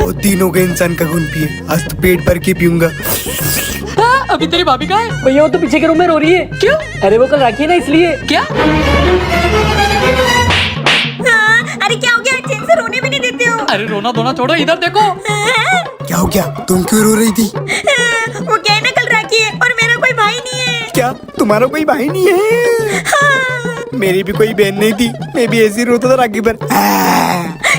बहुत दिन हो गए इंसान का खून पिए, आज तो पेट भर के पीऊंगा। अभी तेरी भाभी कहाँ है? भैया वो तो पीछे के रूम में रो रही है। क्यों? अरे वो कल राखी है ना इसलिए। क्या? अरे क्या हो गया? चैन से रोने भी नहीं देते हो। अरे रोना धोना छोड़ो, इधर देखो। क्या हो गया? तुम क्यों रो रही थी? वो क्या है ना, कल राखी है और मेरा कोई भाई नहीं है। क्या तुम्हारा कोई भाई नहीं है? मेरी भी कोई बहन नहीं थी, मैं भी ऐसे ही रोता था राखी पर।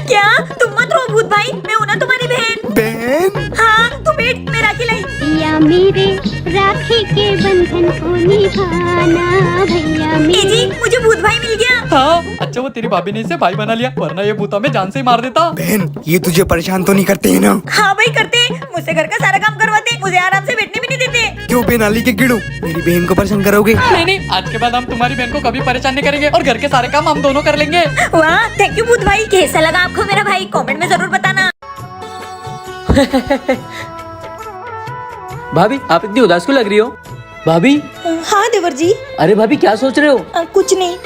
क्या तुम मत रो भूत भाई, मैं हूँ ना तुम्हारी बहन। बहन? हाँ तू बैठ, मैं राखी लाई। भैया मेरे राखी के बंधन को निभाना, भैया जी मेरे। मुझे भूत भाई मिल गया। हाँ, अच्छा वो तेरी भाभी ने इसे भाई बना लिया, वरना ये भूता में जान से ही मार देता। बहन ये तुझे परेशान तो नहीं करते है ना? हाँ भाई करते, मुझसे घर का सारा काम करवाते, मुझे आराम से बैठने भी नहीं देते। क्यों बे नाली के गिड़ू, मेरी बहन को परेशान करोगे? नहीं नहीं, आज के बाद हम तुम्हारी बहन को कभी परेशान नहीं करेंगे और घर के सारे काम हम दोनों कर लेंगे। वाह थैंक यू भूत भाई। कैसा लगा आपको मेरा भाई? कमेंट में जरूर बताना। भाभी आप इतनी उदास क्यों लग रही हो? भाभी। हाँ देवर जी। अरे भाभी क्या सोच रहे हो? कुछ नहीं।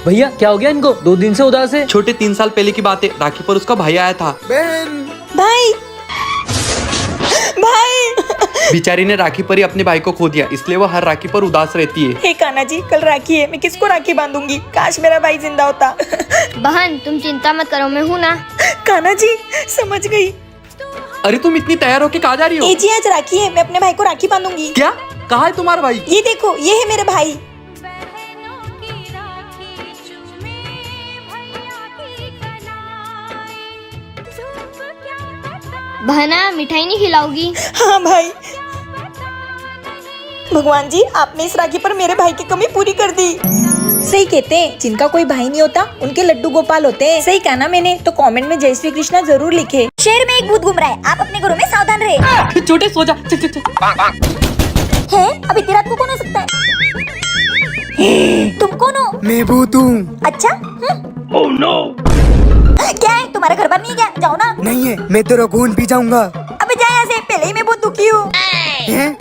भैया क्या हो गया इनको? 2 दिन से उदास है। छोटे 3 साल पहले की बात है, राखी पर उसका भाई आया था। बहन भाई भाई बेचारी ने राखी पर ही अपने भाई को खो दिया, इसलिए वो हर राखी पर उदास रहती है। हे कान्हा जी, कल राखी है, मैं किसको राखी बांधूंगी? काश मेरा भाई जिंदा होता। बहन तुम चिंता मत करो, मैं हूँ ना। कान्हा जी समझ गई। अरे तुम इतनी तैयार होके कहाँ जा रही हो? ए जी आज राखी है, मैं अपने भाई को राखी बांधूंगी। क्या? कहाँ है तुम्हारा भाई? ये देखो, ये है मेरे भाई। बहना मिठाई नहीं खिलाओगी? हाँ भाई। भगवान जी आपने इस राखी पर मेरे भाई की कमी पूरी कर दी। सही कहते हैं, जिनका कोई भाई नहीं होता उनके लड्डू गोपाल होते हैं। सही कहा ना मैंने? तो कमेंट में जय श्री कृष्णा जरूर लिखे। शहर में एक भूत घूम रहा है, आप अपने घरों में सावधान रहे। छोटे सो जा। चल चल चल। है अब इतनी रात को कौन हो सकता है? तुम कौन हो? मैं भूत हूँ। अच्छा oh, no. क्या है तुम्हारा घर बार नहीं है क्या? जाओ ना। नहीं है, मैं तेरा खून पी जाऊंगा। अबे जा यहाँ से, पहले ही मैं बहुत दुखी हूँ। हैं?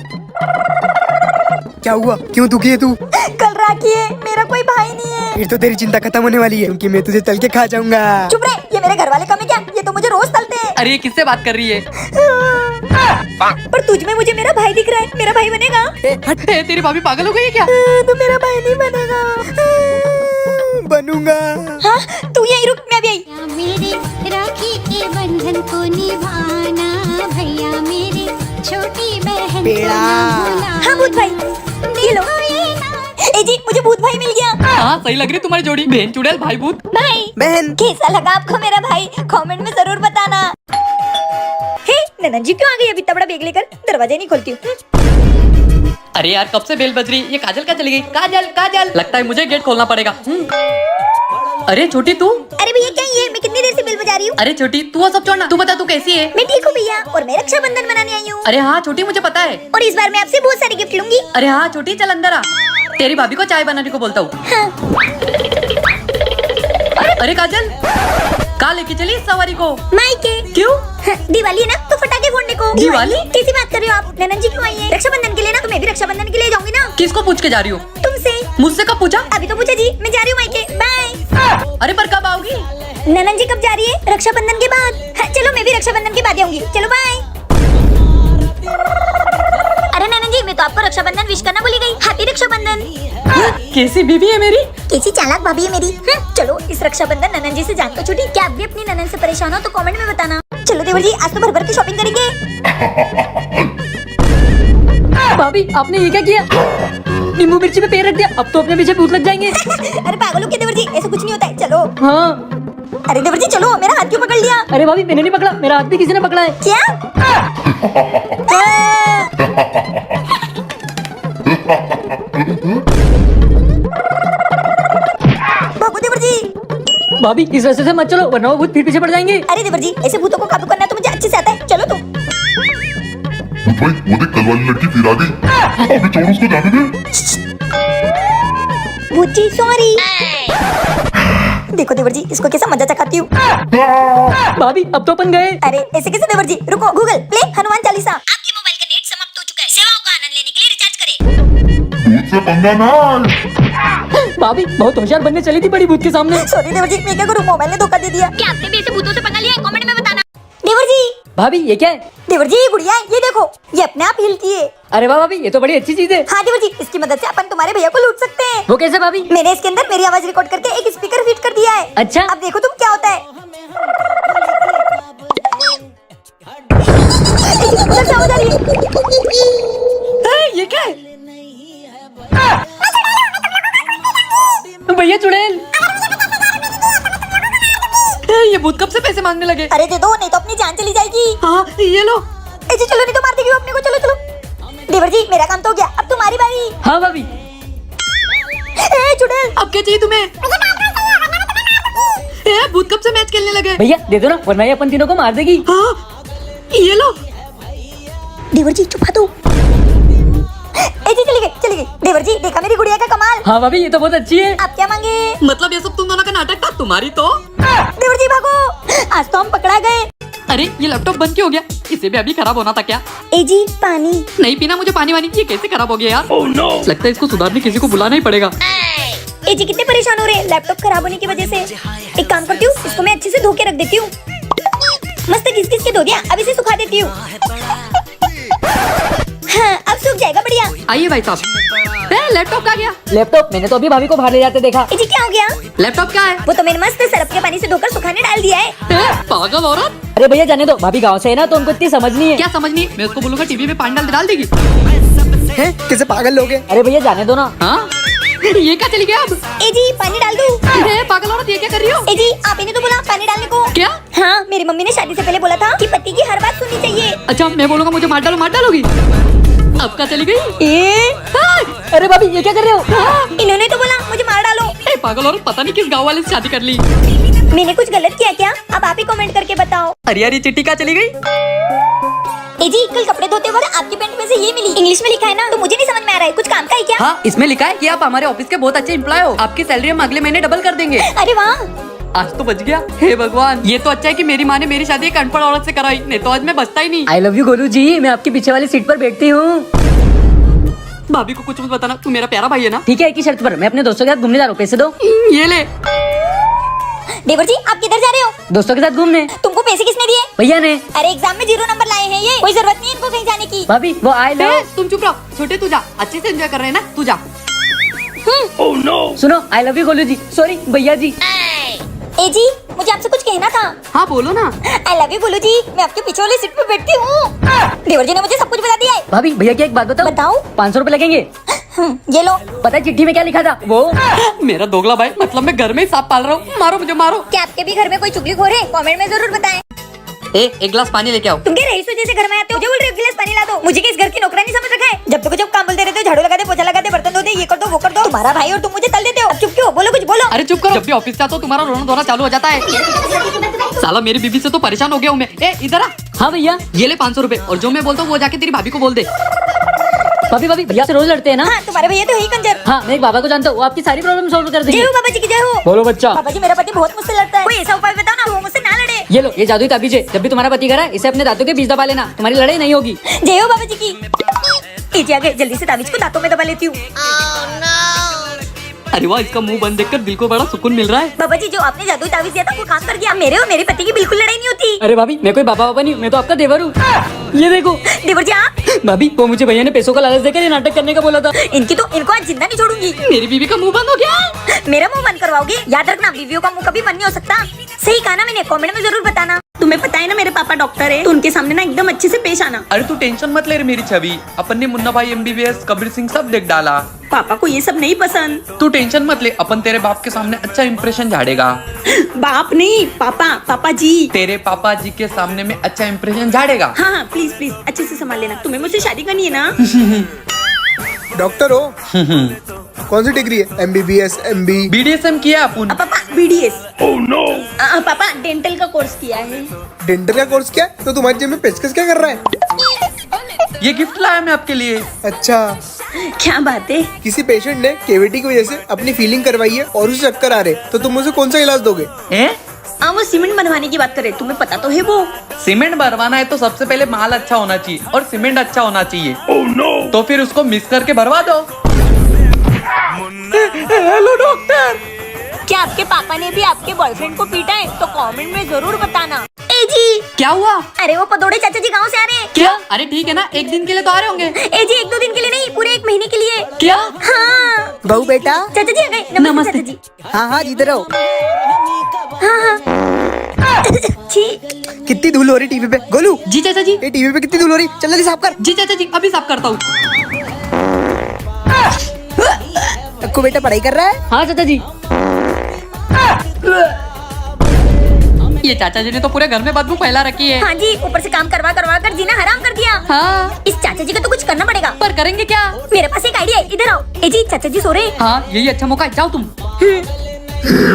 क्या हुआ? क्यों दुखी है तू? कल राखी है, मेरा कोई भाई नहीं है। फिर तो तेरी चिंता खत्म होने वाली है, क्योंकि मैं तुझे तल के खा जाऊंगा। चुप रहे, ये मेरे घर वाले कम है क्या? ये तो मुझे रोज तलते हैं। अरे ये किससे बात कर रही है? पर तुझ में मुझे मेरा भाई दिख रहा है, मेरा भाई बनेगा? हट, तेरी भाभी पागल हो गई है क्या? तो मेरा भाई नहीं बनेगा। बनूंगा। हाँ तू यहीं रुक, मैं भी आई। भैया मेरे राखी के बंधन को निभाना, भैया मेरे छोटी बहन को पेड़ा। ना भुलाना। हाँ भूत भाई, ये लो। ए जी मुझे भूत भाई मिल गया। हाँ सही लग रही तुम्हारी जोड़ी, बहन चुड़ैल भाई भूत। भाई बहन कैसा लगा आपको मेरा भाई? कमेंट में जरूर बताना। हे ननन जी क्यों आ गई अभी इतना बड़ा बैग लेकर? दरवाजा नहीं खोलती हूँ। अरे यार कब से बेल बज रही? ये काजल क्या चली गई? काजल काजल, लगता है मुझे गेट खोलना पड़ेगा। अरे छोटी तू? अरे भैया क्या ये? मैं कितनी देर से बिल बजा रही हूँ। अरे छोटी तू वो सब छोड़ना, तू बता तू कैसी है? मैं ठीक हूँ भैया, और मैं रक्षाबंधन मनाने आई हूँ। अरे हाँ छोटी मुझे पता है। और इस बार मैं आपसे बहुत सारी गिफ्ट लूंगी। अरे हाँ छोटी चल अंदर आ, तेरी भाभी को चाय बनाने को बोलता हूँ। अरे काजल कहाँ लेके चली इस सवारी को? मायके। क्यों? दिवाली है ना तो फटाके फोड़ने को। दिवाली? कैसी बात कर रही हो आप? ननन जी क्यों आई है? रक्षाबंधन के लिए ना, तो मैं भी रक्षाबंधन के लिए जाऊंगी ना। किसको पूछ के जा रही हो? तुमसे। मुझसे कब पूछा? अभी तो पूछा जी, मैं जा रही हूँ मायके। बाय। अरे पर कब आओगी? ननन जी कब जा रही है? रक्षाबंधन के बाद। हाँ, चलो मैं भी रक्षाबंधन के बाद आऊंगी। चलो बाय। अरे ननन जी मैं तो आपको रक्षाबंधन विश करना भूल गई। हैप्पी रक्षाबंधन। कैसी बीवी है मेरी? कैसी चालाक भाभी है मेरी। चलो इस रक्षाबंधन ननन जी से जान तो छूटी। क्या आप भी अपनी ननन से परेशान हो तो कमेंट में बताना। चलो देवर जी आज तो भर भर की शॉपिंग करेंगे। भाभी आपने ये क्या किया? नींबू मिर्ची पे पैर रख दिया, अब तो अपने पीछे भूत लग जाएंगे। अरे पागल हो क्या देवर जी? ऐसा कुछ नहीं होता है। चलो। हाँ। अरे देवर जी चलो, मेरा हाथ क्यों पकड़ लिया? अरे भाभी मैंने नहीं पकड़ा, मेरा हाथ भी किसी ने पकड़ा है। क्या? भागो देवर जी। भाभी इस रास्ते से मत चलो, वरना वो भूत फिर पीछे पड़ जाएंगे। अरे देवर जी ऐसे भूतों को काबू करना तो मुझे अच्छे से आता है। चलो तुम। भाई वो देख कल वाली लड़की फिर आ गई, अभी छोड़ उसको जाने दे। भूत जी सॉरी। देखो देवर जी इसको कैसा मजा चखाती हूँ। भाभी अब तो अपन गए। अरे ऐसे कैसे देवर जी? रुको, गूगल प्ले हनुमान चालीसा। आपके मोबाइल का नेट समाप्त हो चुका है, सेवाओं का आनंद लेने के लिए रिचार्ज करें। भूत से पंगा ना। भाभी बहुत होशियार बनने चली थी बड़ी भूत के सामने। सॉरी देवर जी, मैं क्या करूँ? मोबाइल ने धोखा दे दिया। क्या आपने भी ऐसे भूतों से पंगा लिया है? कमेंट में बताना। देवर जी भाभी ये क्या है? देवर जी ये गुड़िया है, ये देखो ये अपने आप हिलती है। अरे वाह भाभी, ये तो बड़ी अच्छी चीज है। हाँ देवर जी, इसकी मदद से अपन तुम्हारे भैया को लूट सकते हैं। वो कैसे भाभी? मैंने इसके अंदर मेरी आवाज रिकॉर्ड करके एक स्पीकर फिट कर दिया है। अच्छा। अब देखो तुम क्या होता है। उधर से आवाज आ रही है। ये क्या है? भैया चुड़ैल। ये भूत कब से पैसे मांगने लगे? अरे दे दो, नहीं तो अपनी जान चली जाएगी। हाँ ये लो। जी चलो, नहीं तो मार देगी वो अपने को। चलो चलो देवर जी, मेरा काम तो हो गया, अब तुम्हारी बारी। हाँ भाभी। ए चुड़ैल, अब क्या चाहिए तुम्हें? भूत कब से मैच खेलने लगे? भैया दे दो ना, वरना ये अपन तीनों को मार देगी। हाँ ये लो। देवर जी छुपा दो। जी चली गई। देवर जी देखा मेरी गुड़िया का कमाल। हाँ भाभी, ये तो बहुत अच्छी है। आप क्या मांगे? मतलब ये सब तुम दोनों का नाटक था? तुम्हारी तो। देवर जी भागो, आज तो हम पकड़ा गए। अरे ये लैपटॉप बंद क्यों हो गया? इसे भी अभी खराब होना था क्या? ए जी पानी। नहीं पीना मुझे पानी वानी। ये कैसे खराब हो गया यार? oh, no. लगता है इसको सुधारने किसी को बुलाना ही पड़ेगा। ए जी कितने परेशान हो रहे हैं लैपटॉप खराब होने की वजह से। एक काम करती हूँ, इसको मैं अच्छे से धो के रख देती हूँ। मस्त घिस घिस के धो दिया, अब इसे सुखा देती हूँ। हाँ अब सूख जाएगा, बढ़िया। आइए भाई साहब। लैपटॉप कहाँ गया? लैपटॉप मैंने तो अभी भाभी को बाहर ले जाते देखा। ए जी क्या हो गया? लैपटॉप कहाँ है? वो तो मैंने मस्त सरफ के पानी से धोकर सुखाने डाल दिया है। पागल औरत। अरे भैया जाने दो, भाभी गाँव से है ना, तो उनको इतनी समझ नहीं है। क्या समझ नहीं? मैं उसको बोलूंगा टीवी में पानी डाल देगी। हैं कैसे पागल लोग हैं? अरे भैया जाने दो ना। हाँ ये क्या चली गया अब? ए जी पानी डाल दूं? पागल औरत, ये क्या कर रही हो? ए जी आप इन्हें तो बोला पानी डालने को। क्या? हाँ मेरी मम्मी ने शादी से पहले बोला था कि पति की हर बात सुननी चाहिए। अच्छा मैं बोलूंगा मुझे मार डालोगी? अब क्या चली गई? अरे भाभी ये क्या कर रहे हो? इन्होंने तो बोला मुझे मार डालो। पागल औरत, पता नहीं किस गाँव वाले से शादी कर ली। मैंने कुछ गलत किया क्या? अब आप ही कमेंट करके बताओ। अरे यार ये चिट्ठी कहाँ चली गई? ए जी कल कपड़े धोते वक्त आपकी पैंट में से ये मिली। इंग्लिश में लिखा है ना, तो मुझे नहीं समझ में आ रहा है, कुछ काम का है क्या? हाँ इसमें लिखा है कि आप हमारे ऑफिस के बहुत अच्छे एम्प्लॉय हो, आपकी सैलरी हम अगले महीने डबल कर देंगे। अरे वाह, आज तो बच गया। हे भगवान, ये तो अच्छा है कि मेरी माँ ने मेरी शादी एक अनपढ़ औरत से कराई, नहीं तो आज मैं बचता ही नहीं। आई लव यू गोलू जी, मैं आपके पीछे वाली सीट पर बैठती हूँ। भाभी को कुछ मत बताना, तू मेरा प्यारा भाई है ना? ठीक है, एक ही शर्त पर, मैं अपने दोस्तों के साथ घूमने जा रहा हूँ, पैसे दो। ये ले। देवर जी आप किधर जा रहे हो? दोस्तों के साथ घूमने। तुमको पैसे किसने दिए? भैया ने। अरे एग्जाम में 0 नंबर लाए हैं ये, कोई जरूरत नहीं है इनको कहीं जाने की। भाभी वो आई लव। तुम चुप रहो, छोटे तू जा, अच्छे से एंजॉय कर रहे हैं ना, तू जा। सुनो, I love you Golu ji. Sorry भैया जी। ए जी मुझे आपसे कुछ कहना था। हाँ बोलो ना। आई लव यू बोलो जी, मैं आपके पीछे वाली सीट पे बैठती हूँ। देवर जी ने मुझे सब कुछ बता दिया है। भाभी भैया की एक बात बताओ। बताओ। 500 रुपए लगेंगे। ये लो। पता है चिट्ठी में क्या लिखा था? वो मेरा दोगला भाई, मतलब मैं घर में ही सांप पाल रहा हूँ। मारो मुझे मारो। क्या आपके भी घर में कोई चुगलीखोर है? कमेंट में जरूर बताएं। एक गिलास पानी लेके आओ। तुम क्या रईसों जैसे घर में आते हो? मुझे बोल रहे हो गिलास पानी ला दो? मुझे क्या इस घर की नौकरानी समझ रखा है? जब तक जब काम बोलते रहते हो, झाड़ू लगा दे, पोछा लगा दे, बर्तन धो दे, ये कर दो वो कर दो। तुम्हारा भाई और तुम मुझे तल देते हो। अब चुप क्यों? बोलो कुछ बोलो। अरे चुप करो, जब भी ऑफिस से आता हूँ तुम्हारा रोना धोना चालू हो जाता है। साला मेरी बीबी से तो परेशान हो गया हूँ मैं। इधर आ। हाँ भैया। ये ले 500 रुपए, और जो मैं बोलता हूँ वो जाके तेरी भाभी को बोल दे। भाभी भैया से रोज लड़ते हैं ना? हाँ तुम्हारे भैया तो है ही कंजर। हाँ मैं एक बाबा को जानता हूँ, वो आपकी सारी प्रॉब्लम सॉल्व कर जय देंगे। हो बाबा जी की जय हो। बोलो बच्चा। बाबा जी मेरा पति बहुत मुझसे लड़ता है, कोई ऐसा उपाय बताओ ना वो मुझसे ना लड़े। ये लो, ये जादुई ताबीज है, जब भी तुम्हारा पति करा इसे अपने दांतों के बीच दबा लेना, तुम्हारी लड़ाई नहीं होगी। जय हो बाबा जी की। कीजिए आगे, जल्दी से ताबीज को दांतों में दबा लेती हूँ। अरे वाह, इसका मुंह बंद देखकर दिल को बड़ा सुकून मिल रहा है। बाबा जी जो आपने जादुई ताबीज दिया था वो काम कर गया। मेरे और मेरे पति की बिल्कुल लड़ाई नहीं होती। अरे भाभी मैं कोई बाबा नहीं हूँ, मैं तो आपका देवर हूँ। ये देखो। देवर जी आप। भाभी वो मुझे भैया ने पैसों का लालच देकर ये नाटक करने का बोला था। इनको आज जिंदा नहीं छोड़ूंगी। मेरी बीवी का मुंह बंद हो गया। मेरा मुंह बंद करवाओगे? याद रखना बीवियों का मुंह कभी बंद नहीं हो सकता। सही कहा ना मैंने? कमेंट में जरूर बताना। तुम्हें पता है ना मेरे पापा डॉक्टर है, तो उनके सामने ना एकदम अच्छे से पेश आना। अरे तू टेंशन मत ले रे मेरी छवि, अपन ने मुन्ना भाई MBBS कबीर सिंह सब देख डाला। पापा को ये सब नहीं पसंद। तू टेंशन मत ले, अपन तेरे बाप के सामने अच्छा इंप्रेशन झाड़ेगा। बाप नहीं पापा, पापा जी। तेरे पापा जी के सामने में अच्छा इंप्रेशन झाड़ेगा। हाँ हाँ प्लीज प्लीज अच्छे से संभाल लेना। तुम्हें मुझसे शादी करनी है ना? डॉक्टर हो? कौन सी डिग्री है? MBBS MB? BDSM किया अपन। पापा BDS। पापा डेंटल का कोर्स किया है। डेंटल का कोर्स क्या? तो तुम्हारी जेब में पेचकस क्या कर रहा है? ये गिफ्ट लाया मैं आपके लिए। अच्छा, क्या बात है? किसी पेशेंट ने केविटी की वजह से अपनी फीलिंग करवाई है और उसे चक्कर आ रहे, तो तुम उसे कौन सा इलाज दोगे? वो सीमेंट बनवाने की बात करे, तुम्हें पता तो है वो। सीमेंट भरवाना है तो सबसे पहले माल अच्छा होना चाहिए और सीमेंट अच्छा होना चाहिए। तो फिर उसको मिक्स करके भरवा दो। Hello doctor. क्या आपके पापा ने भी आपके बॉयफ्रेंड को पीटा है? तो कमेंट में जरूर बताना। ए जी, क्या हुआ? अरे वो पदोड़े चाचा जी गांव से आ रहे हैं। क्या? अरे ठीक है ना, एक दिन के लिए तो आ रहे होंगे। ए जी, 1-2 दिन के लिए नहीं, पूरे 1 महीने के लिए। क्या? हाँ बहू बेटा। चाचा जी आ गए। नमस्ते। चाचा जी। हाँ हाँ इधर आओ। छी, कितनी धूल हो रही टीवी पे। गोलू, जी चाचा जी। ये टीवी पे कितनी धूल हो रही, चल जल्दी साफ कर। जी चाचा जी, अभी साफ करता हूँ। अक्कू बेटा पढ़ाई कर रहा है। हाँ चाचा जी। ये चाचा जी ने तो पूरे घर में बदबू फैला रखी है। हाँ जी, ऊपर से काम करवा करवा कर जीना हराम कर दिया। हाँ, इस चाचा जी को तो कुछ करना पड़ेगा। पर करेंगे क्या? मेरे पास एक आइडिया है, इधर आओ। ए जी, चाचा जी सो रहे हैं। हाँ, यही अच्छा मौका है, जाओ तुम। ए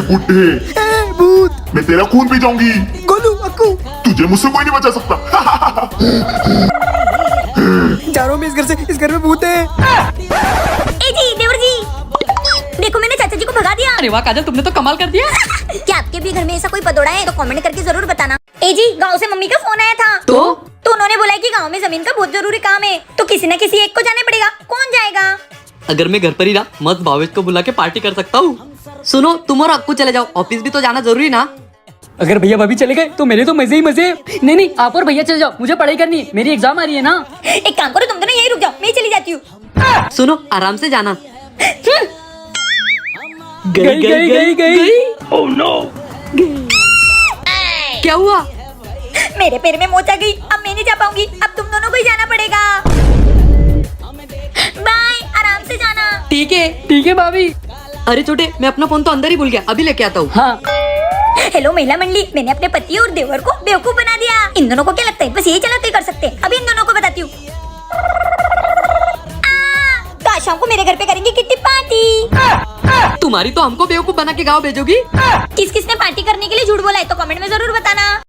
बुड्ढे, ए, भूत। मैं तेरा खून पी जाऊंगी। गोलू, अक्कू, तुझे मुझसे कोई नहीं बचा सकता। जा रहा हूँ मैं इस घर से, इस घर में भूत है। ए जी, देवर जी, देखो मैंने चाचा जी को भगा दिया। अरे वाह काजल, तुमने तो कमाल कर दिया। क्या आपके भी घर में ऐसा कोई पदोड़ा है तो कमेंट करके जरूर बताना। ए जी, गांव से मम्मी का फोन आया था। तो उन्होंने बोला कि गांव में जमीन का बहुत जरूरी काम है, तो किसी न किसी एक को जाने पड़ेगा। कौन जाएगा? अगर मैं घर पर ही रहा, मस्त भावेश को बुला के पार्टी कर सकता हूँ। सुनो, तुम और अक्कू चले जाओ, ऑफिस भी तो जाना जरूरी ना। अगर भैया भाभी चले गए तो मेरे तो मजे ही मजे। नहीं नहीं, आप और भैया चले जाओ, मुझे पढ़ाई करनी है, मेरी एग्जाम आ रही है ना। एक काम करो, तुम दोनों यही रुक जाओ, मैं ही चली जाती हूँ। सुनो, आराम से जाना। गई। Oh no. क्या हुआ? मेरे पैर में मोच आ गई, अब मैं नहीं जा पाऊंगी, अब तुम दोनों को ही जाना पड़ेगा। बाय, आराम से जाना। ठीक है भाभी। अरे छोटे, मैं अपना फोन तो अंदर ही भूल गया, अभी लेके आता हूँ। हाँ हेलो महिला मंडली, मैंने अपने पति और देवर को बेवकूफ बना दिया। इन दोनों को क्या लगता है बस यही चलाते कर सकते हैं। अभी इन दोनों को बताती हूँ। तो आज शाम को मेरे घर पे करेंगे किट्टी पार्टी। तुम्हारी तो हमको बेवकूफ बना के गाँव भेजोगी। किस किसने पार्टी करने के लिए झूठ बोला है तो कमेंट में जरूर बताना।